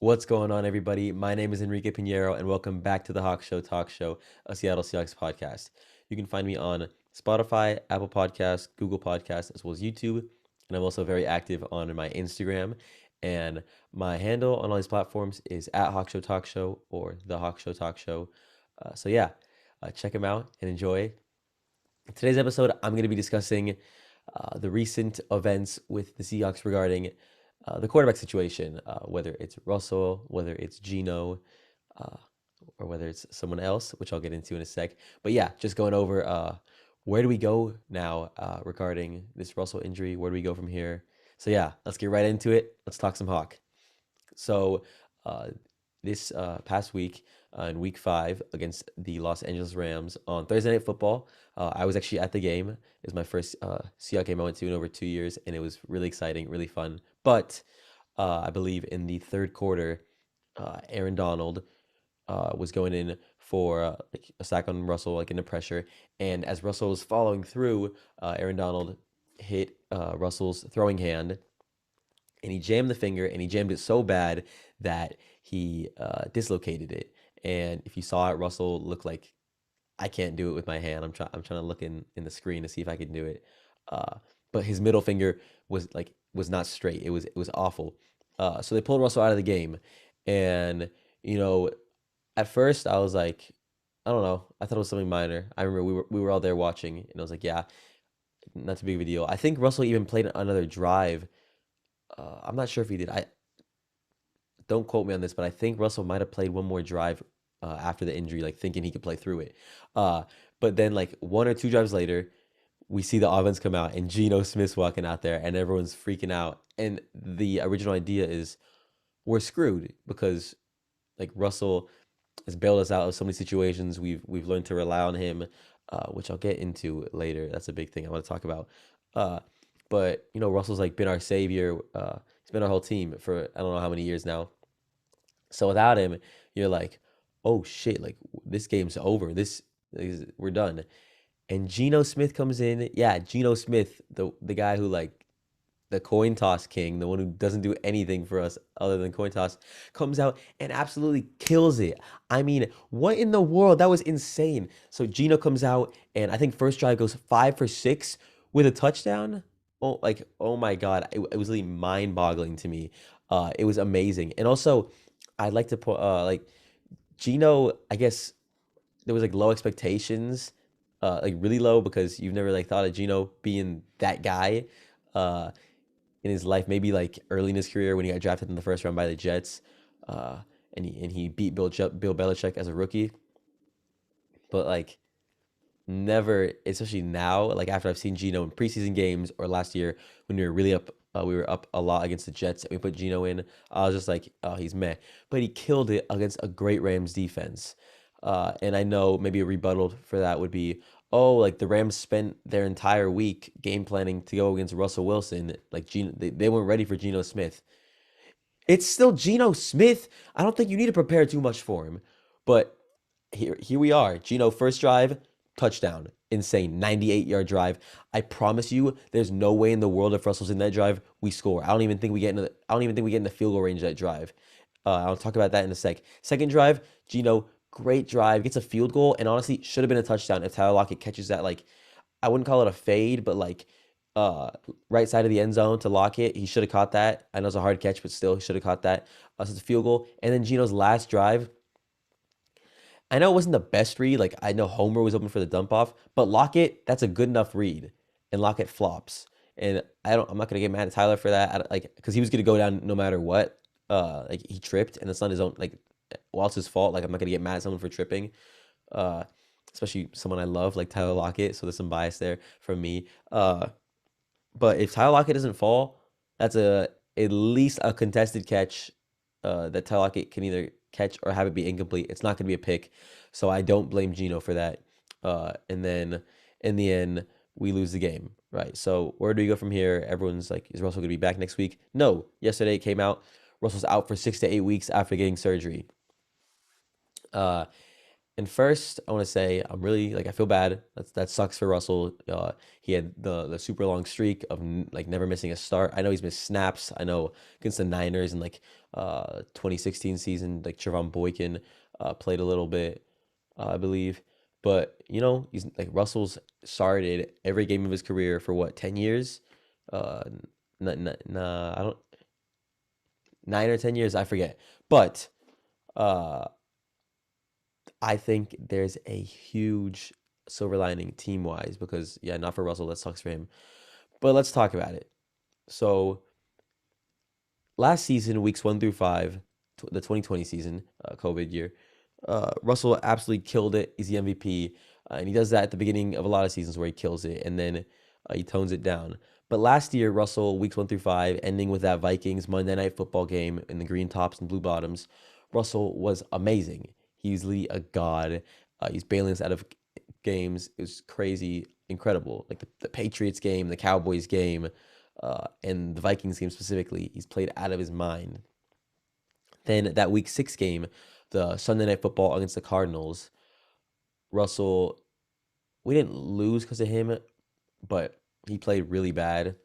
What's going on, everybody? My name is Enrique Pinheiro, and welcome back to the Hawk Show Talk Show, a Seattle Seahawks podcast. You can find me on Spotify, Apple Podcasts, Google Podcasts, as well as YouTube. And I'm also very active on my Instagram. And my handle on all these platforms is at Hawk Show Talk Show or the Hawk Show Talk Show. Check them out and enjoy. In today's episode, I'm going to be discussing the recent events with the Seahawks regarding the quarterback situation, whether it's Russell, whether it's Geno, uh, or whether it's someone else, which I'll get into in a sec. But yeah, just going over where do we go now regarding this Russell injury? Where do we go from here? So yeah, let's get right into it. Let's talk some Hawk. So uh, this past week in Week 5 against the Los Angeles Rams on Thursday Night Football, I was actually at the game. It was my first Seahawks game I went to in over 2 years, and it was really exciting, really fun. But I believe in the third quarter, Aaron Donald was going in for like a sack on Russell, like into pressure. And as Russell was following through, Aaron Donald hit Russell's throwing hand, and he jammed the finger, and he jammed it so bad that he dislocated it. And if you saw it, Russell looked like, I can't do it with my hand. I'm trying to look in the screen to see if I can do it. Uh, but his middle finger was not straight. It was awful. So they pulled Russell out of the game, and you know, at first I was like, I don't know. I thought it was something minor. I remember we were all there watching, and I was like, yeah, not too big of a deal. I think Russell even played another drive. I'm not sure if he did. I don't quote me on this, but I think Russell might have played one more drive after the injury, like thinking he could play through it. Uh, but then like one or two drives later, we see the offense come out and Geno Smith's walking out there, and everyone's freaking out. And the original idea is we're screwed because like Russell has bailed us out of so many situations. We've learned to rely on him, which I'll get into later. That's a big thing I want to talk about. Uh, but Russell's like been our savior. He's been our whole team for I don't know how many years now. So without him, you're like, oh shit, like this game's over. We're done. And Geno Smith comes in. Yeah, Geno Smith, the guy who like the coin toss king, the one who doesn't do anything for us other than coin toss, comes out and absolutely kills it. I mean, what in the world? That was insane. So Geno comes out, and I think first drive goes 5 for 6 with a touchdown. Oh my God. It was really mind-boggling to me. It was amazing. And also, I'd like to put like Geno, I guess there was like low expectations, like really low because you've never like thought of Geno being that guy. Uh, in his life, maybe like early in his career when he got drafted in the first round by the Jets, uh, and he beat Bill Belichick as a rookie. But like never, especially now, like after I've seen Geno in preseason games or last year when we were really up, we were up a lot against the Jets and we put Geno in. I was just like, oh, he's meh. But he killed it against a great Rams defense. And I know maybe a rebuttal for that would be, oh, like the Rams spent their entire week game planning to go against Russell Wilson. Like they weren't ready for Geno Smith. It's still Geno Smith. I don't think you need to prepare too much for him. But here we are. Geno first drive, touchdown. Insane. 98-yard drive. I promise you, there's no way in the world if Russell's in that drive, we score. I don't even think we get in the field goal range of that drive. I'll talk about that in a sec. Second drive, Geno, great drive, gets a field goal, and honestly, should have been a touchdown if Tyler Lockett catches that, like, I wouldn't call it a fade, but like uh right side of the end zone to Lockett. He should have caught that. I know it's a hard catch, but still, he should have caught that. So it's a field goal. And then Geno's last drive, I know it wasn't the best read. Like I know Homer was open for the dump off, but Lockett, that's a good enough read, and Lockett flops. And I'm not gonna get mad at Tyler for that. Like because he was gonna go down no matter what. Like he tripped, and it's not his own. Like, well, it's his fault. Like I'm not gonna get mad at someone for tripping. Uh, Especially someone I love like Tyler Lockett. So there's some bias there from me. But if Tyler Lockett doesn't fall, that's a at least a contested catch that Tyler Lockett can either catch or have it be incomplete. It's not going to be a pick, so I don't blame Geno for that. And then in the end, we lose the game, right? So where do we go from here? Everyone's like, is Russell going to be back next week? No. Yesterday it came out Russell's out for 6 to 8 weeks after getting surgery. Uh, and first, I want to say I'm really like I feel bad. That sucks for Russell. He had the super long streak of like never missing a start. I know he's missed snaps. I know against the Niners and like 2016 season, like Trevon Boykin played a little bit, I believe. But he's like Russell's started every game of his career for what, 10 years? Uh, nah, I don't 9 or 10 years, I forget. But uh, I think there's a huge silver lining team wise because yeah, not for Russell, that sucks for him. But let's talk about it. So last season, weeks 1 through 5, the 2020 season, COVID year, Russell absolutely killed it. He's the MVP, and he does that at the beginning of a lot of seasons where he kills it, and then he tones it down. But last year, Russell, weeks 1 through 5, ending with that Vikings Monday Night Football game in the green tops and blue bottoms, Russell was amazing. He's literally a god. He's bailing us out of games. It was crazy, incredible. Like the Patriots game, the Cowboys game, and the Vikings game specifically, he's played out of his mind. Then that week 6 game, the Sunday Night Football against the Cardinals, Russell, we didn't lose because of him, but he played really bad.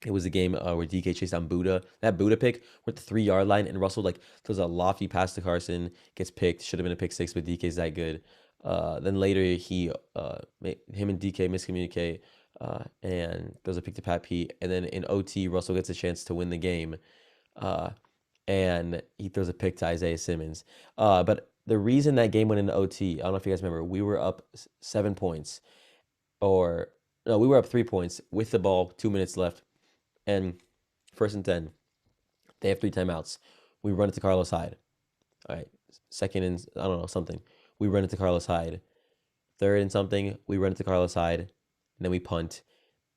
It was a game where DK chased down Buddha. That Buddha pick with the 3 yard line, and Russell like throws a lofty pass to Carson, gets picked. Should have been a pick six, but DK's that good. Then later him and DK miscommunicate, and throws a pick to Pat Pete. And then in OT, Russell gets a chance to win the game, uh, and he throws a pick to Isaiah Simmons. But the reason that game went into OT, I don't know if you guys remember, we were up 7 points, or no, we were up 3 points with the ball, 2 minutes left, and 1st and 10. They have 3 timeouts. We run it to Carlos Hyde. All right, second and I don't know something. We run it to Carlos Hyde. Third and something. We run it to Carlos Hyde, and then we punt.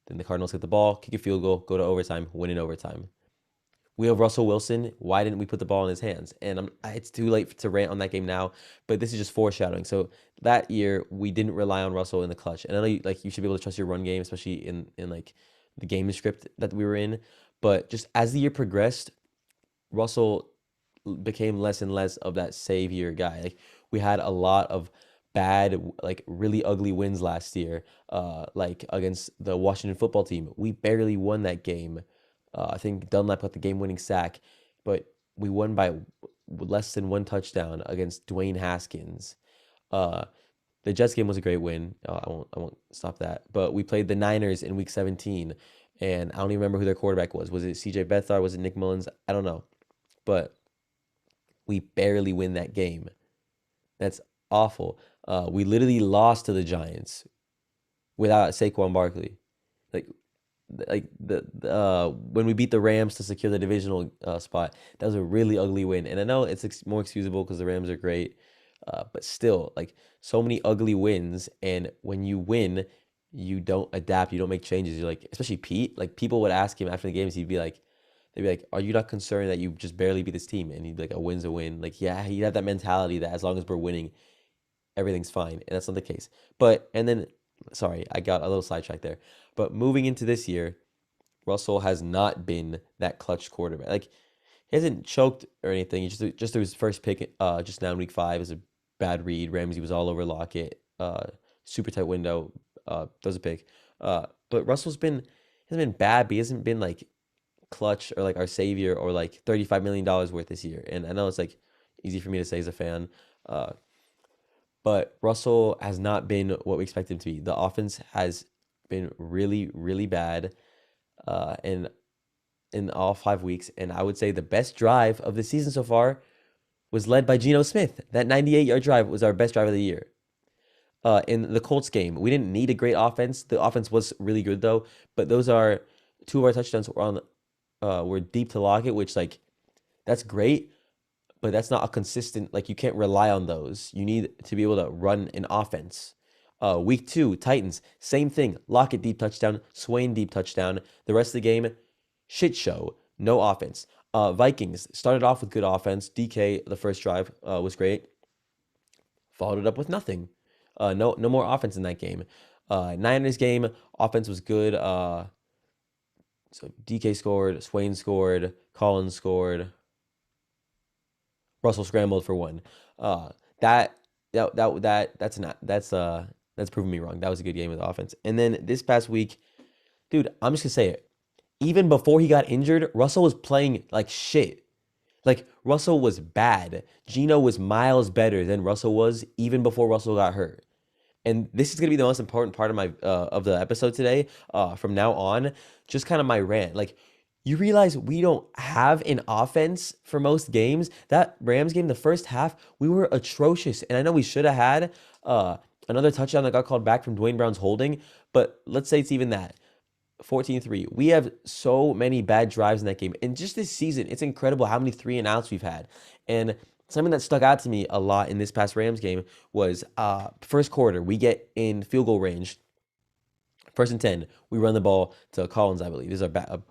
Then the Cardinals get the ball, kick a field goal, go to overtime, win in overtime. We have Russell Wilson. Why didn't we put the ball in his hands? And it's too late to rant on that game now, but this is just foreshadowing. So that year we didn't rely on Russell in the clutch. And I know you should be able to trust your run game, especially in like the game script that we were in. But just as the year progressed, Russell became less and less of that savior guy. Like we had a lot of bad, like really ugly wins last year, like against the Washington football team. We barely won that game. I think Dunlap got the game-winning sack, but we won by less than 1 touchdown against Dwayne Haskins. Uh, the Jets game was a great win. I won't stop that. But we played the Niners in Week 17, and I don't even remember who their quarterback was. Was it C.J. Beathard? Was it Nick Mullins? I don't know. But we barely win that game. That's awful. We literally lost to the Giants without Saquon Barkley. Like the when we beat the Rams to secure the divisional spot, that was a really ugly win. And I know it's more excusable because the Rams are great, but still, like so many ugly wins. And when you win, you don't adapt, you don't make changes. You're like, especially Pete. Like people would ask him after the games, they'd be like, "Are you not concerned that you just barely beat this team?" And he'd be like, "A win's a win." Like yeah, he'd have that mentality that as long as we're winning, everything's fine, and that's not the case. But and then, sorry, I got a little sidetracked there. But moving into this year, Russell has not been that clutch quarterback. Like he hasn't choked or anything. He just threw his first pick just now in week 5 is a bad read. Ramsey was all over Lockett. Super tight window. Throws a pick. But Russell's hasn't been bad, but he hasn't been like clutch or like our savior or like $35 million worth this year. And I know it's like easy for me to say as a fan. But Russell has not been what we expect him to be. The offense has been really, really bad in all 5 weeks. And I would say the best drive of the season so far was led by Geno Smith. That 98-yard drive was our best drive of the year. In the Colts game, we didn't need a great offense. The offense was really good though. But those are 2 of our touchdowns were deep to Lockett, which like that's great. But that's not a consistent, like you can't rely on those. You need to be able to run an offense. Week 2, Titans, same thing. Lockett deep touchdown, Swain deep touchdown. The rest of the game, shit show, no offense. Vikings started off with good offense. DK, the first drive was great. Followed it up with nothing. No more offense in that game. Niners game, offense was good. So DK scored, Swain scored, Collins scored. Russell scrambled for one. That's proving me wrong. That was a good game of the offense. And then this past week, dude, I'm just gonna say it. Even before he got injured, Russell was playing like shit. Like Russell was bad. Geno was miles better than Russell was even before Russell got hurt. And this is gonna be the most important part of my of the episode today. From now on, just kind of my rant. Like, you realize we don't have an offense for most games. That Rams game, the first half, we were atrocious, and I know we should have had another touchdown that got called back from Dwayne Brown's holding. But let's say it's even that. 14-3. We have so many bad drives in that game. And just this season, it's incredible how many 3-and-outs we've had. And something that stuck out to me a lot in this past Rams game was first quarter, we get in field goal range. First and 10, we run the ball to Collins, I believe. This is our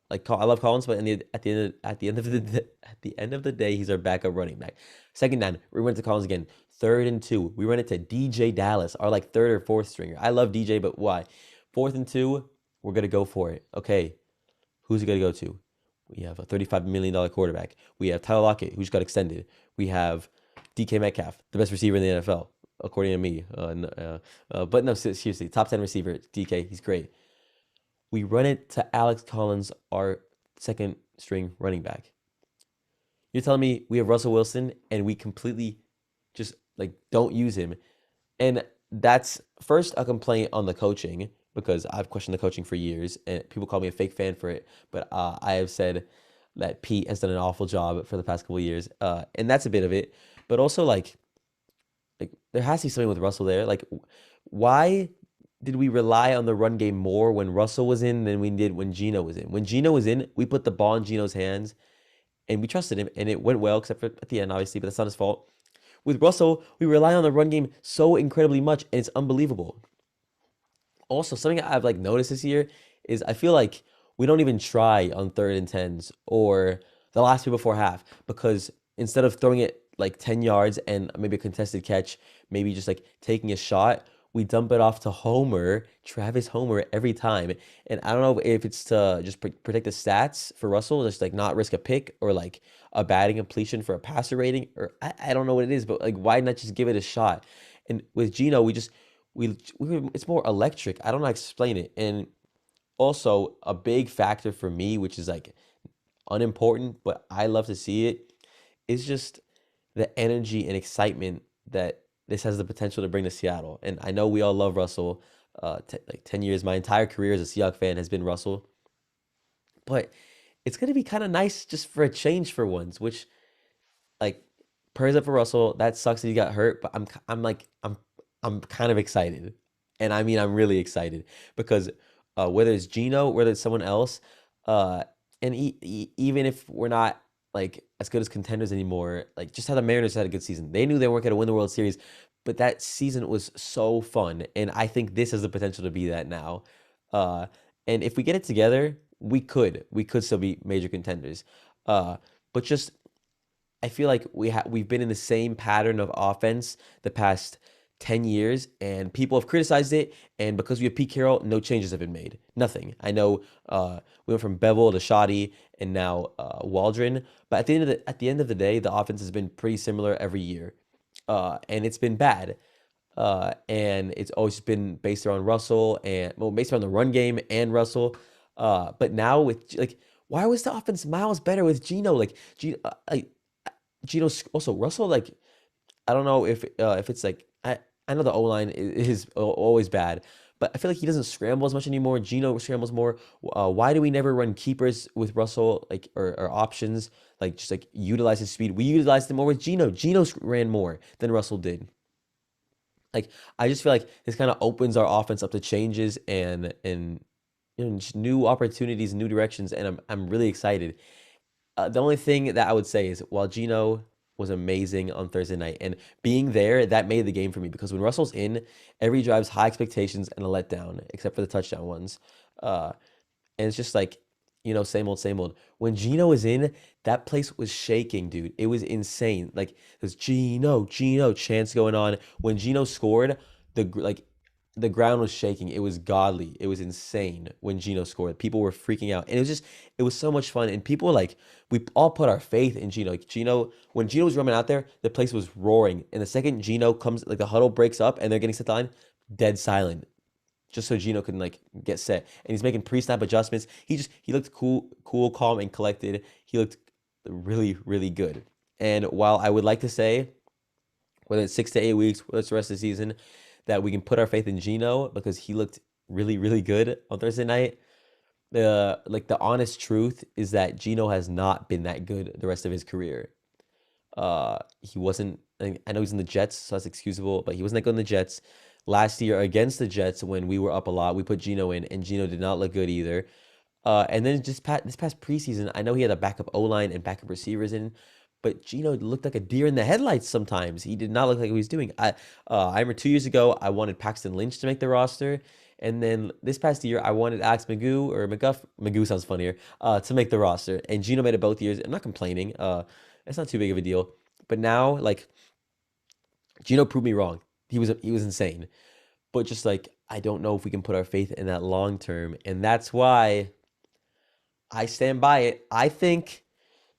like I love Collins, but at the end of the day, he's our backup running back. Second down, we run it to Collins again. Third and 2, we run it to DJ Dallas, our like third or fourth stringer. I love DJ, but why? Fourth and 2, we're gonna go for it. Okay, who's he gonna go to? We have a $35 million quarterback. We have Tyler Lockett, who just got extended. We have DK Metcalf, the best receiver in the NFL, according to me. But no, seriously, top 10 receiver, DK, he's great. We run it to Alex Collins, our second string running back. You're telling me we have Russell Wilson and we completely just like don't use him. And that's first a complaint on the coaching, because I've questioned the coaching for years and people call me a fake fan for it. But I have said that Pete has done an awful job for the past couple of years. And that's a bit of it. But also like there has to be something with Russell there. Like, why did we rely on the run game more when Russell was in than we did when Geno was in? When Geno was in, we put the ball in Geno's hands and we trusted him, and it went well, except for at the end, obviously, but that's not his fault. With Russell, we rely on the run game so incredibly much, and it's unbelievable. Also, something I've like noticed this year is I feel like we don't even try on 3rd and 10s or the last play before half, because instead of throwing it like 10 yards and maybe a contested catch, maybe just like taking a shot, we dump it off to Homer, Travis Homer, every time. And I don't know if it's to just protect the stats for Russell, just like not risk a pick or like a batting completion for a passer rating, or I don't know what it is, but like why not just give it a shot? And with Geno, we it's more electric. I don't know how to explain it. And also a big factor for me, which is like unimportant, but I love to see it, is just the energy and excitement that this has the potential to bring to Seattle. And I know we all love Russell. Like 10 years, my entire career as a Seahawks fan has been Russell. But it's gonna be kind of nice just for a change for once, which like prayers up for Russell. That sucks that he got hurt, but I'm kind of excited. And I mean I'm really excited because whether it's Geno, whether it's someone else, uh, and even if we're not like as good as contenders anymore, like just how the Mariners had a good season. They knew they weren't going to win the World Series, but that season was so fun, and I think this has the potential to be that now. Uh, and if we get it together, we could still be major contenders. But just I feel like we've been in the same pattern of offense the past 10 years, and people have criticized it, and because we have Pete Carroll, no changes have been made. Nothing. I know we went from Bevel to Shoddy and now Waldron, but at the end of the day, the offense has been pretty similar every year. And it's been bad. And it's always been based around Russell and well, based around the run game and Russell. But now with like, why was the offense miles better with Geno? Like, Geno also Russell. Like, I don't know if it's like I know the O line is always bad, but I feel like he doesn't scramble as much anymore. Geno scrambles more. Why do we never run keepers with Russell, like or options, like just like utilize his speed? We utilized him more with Geno. Geno ran more than Russell did. Like, I just feel like this kind of opens our offense up to changes and just new opportunities, new directions, and I'm really excited. The only thing that I would say is while Geno was amazing on Thursday night, and being there, that made the game for me because when Russell's in, every drive's high expectations and a letdown, except for the touchdown ones. Uh, and it's just like, same old, same old. When Geno was in, that place was shaking, dude. It was insane. Like there's Geno chants going on. When Geno scored, the ground was shaking. It was godly. It was insane when Geno scored. People were freaking out. And it was so much fun. And people were like, we all put our faith in Geno. Like when Geno was running out there, the place was roaring. And the second Geno comes, like the huddle breaks up and they're getting set line, dead silent. Just so Geno can like get set. And he's making pre-snap adjustments. He looked cool, calm, and collected. He looked really, really good. And while I would like to say, whether it's 6 to 8 weeks, whether it's the rest of the season, that we can put our faith in Geno because he looked really, really good on Thursday night. The honest truth is that Geno has not been that good the rest of his career. He wasn't. I know he's in the Jets, so that's excusable, but he wasn't that good in the Jets. Last year against the Jets, when we were up a lot, we put Geno in, and Geno did not look good either. And then this past preseason, I know he had a backup O line and backup receivers in, but Geno looked like a deer in the headlights sometimes. He did not look like he was doing. I remember 2 years ago, I wanted Paxton Lynch to make the roster. And then this past year, I wanted Alex Magoo or McGuff. Magoo sounds funnier. To make the roster, and Geno made it both years. I'm not complaining. It's not too big of a deal. But now, like, Geno proved me wrong. He was insane. But just like I don't know if we can put our faith in that long term, and that's why I stand by it. I think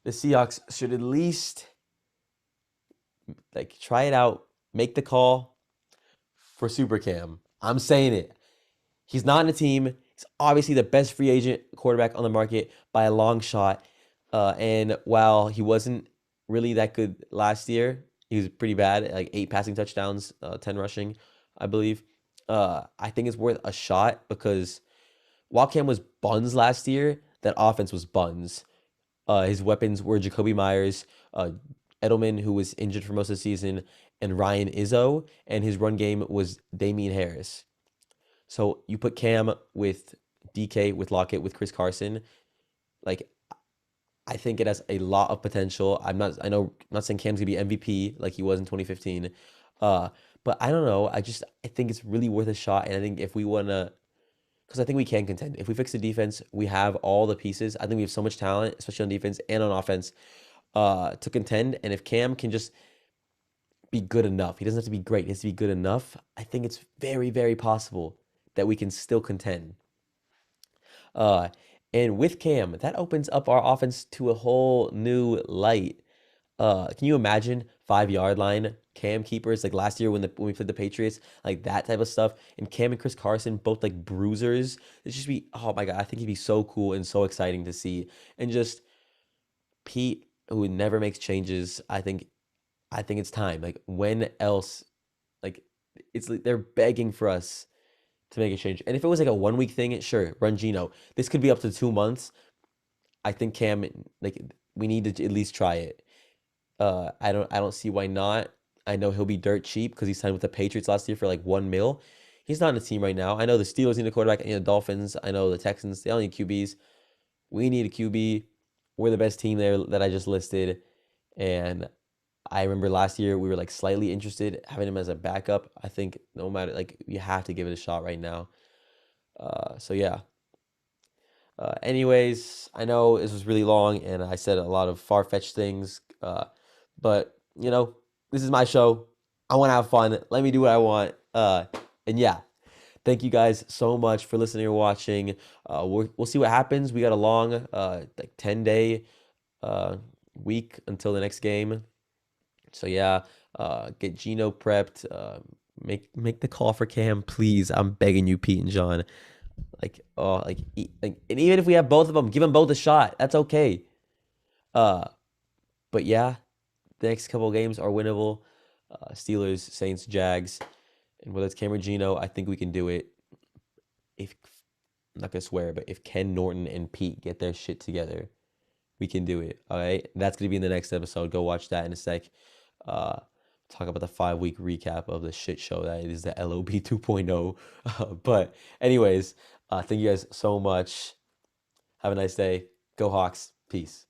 the Seahawks should at least like try it out, make the call for Super Cam. I'm saying it. He's not in a team. He's obviously the best free agent quarterback on the market by a long shot. And while he wasn't really that good last year, he was pretty bad, like 8 passing touchdowns, 10 rushing, I believe. I think it's worth a shot because while Cam was buns last year, that offense was buns. His weapons were Jacoby Myers, Edelman, who was injured for most of the season, and Ryan Izzo, and his run game was Damian Harris. So you put Cam with DK, with Lockett, with Chris Carson, like I think it has a lot of potential. I'm not saying Cam's gonna be MVP like he was in 2015. Uh, but I don't know. I think it's really worth a shot. And I think if we wanna, because I think we can contend. If we fix the defense, we have all the pieces. I think we have so much talent, especially on defense and on offense, to contend. And if Cam can just be good enough, he doesn't have to be great. He has to be good enough. I think it's very, very possible that we can still contend. Uh, and with Cam, that opens up our offense to a whole new light. Can you imagine 5 yard line Cam keepers like last year when we played the Patriots, like that type of stuff, and Cam and Chris Carson both like bruisers. It's just be oh my god, I think he'd be so cool and so exciting to see. And just Pete, who never makes changes, I think it's time. Like when else? Like it's like they're begging for us to make a change. And if it was like a 1 week thing, sure, run Geno. This could be up to 2 months. I think Cam, like we need to at least try it. I don't see why not. I know he'll be dirt cheap because he signed with the Patriots last year for like 1 mil. He's not in the team right now. I know the Steelers need a quarterback, and the Dolphins. I know the Texans. They all need QBs. We need a QB. We're the best team there that I just listed, and I remember last year we were like slightly interested having him as a backup. I think no matter like you have to give it a shot right now. So yeah. Anyways, I know this was really long and I said a lot of far-fetched things. But this is my show. I want to have fun. Let me do what I want. And yeah, thank you guys so much for listening or watching. We'll see what happens. We got a long, like 10-day week until the next game. So yeah, get Geno prepped. Make the call for Cam, please. I'm begging you, Pete and John. Like, oh, and even if we have both of them, give them both a shot. That's okay. Uh, but yeah, the next couple of games are winnable. Steelers, Saints, Jags, and whether it's Cam or Geno, I think we can do it. If I'm not gonna swear, but if Ken Norton and Pete get their shit together, we can do it. All right, that's gonna be in the next episode. Go watch that in a sec. Talk about the 5 week recap of the shit show that is the LOB 2.0. But anyways, thank you guys so much. Have a nice day. Go Hawks. Peace.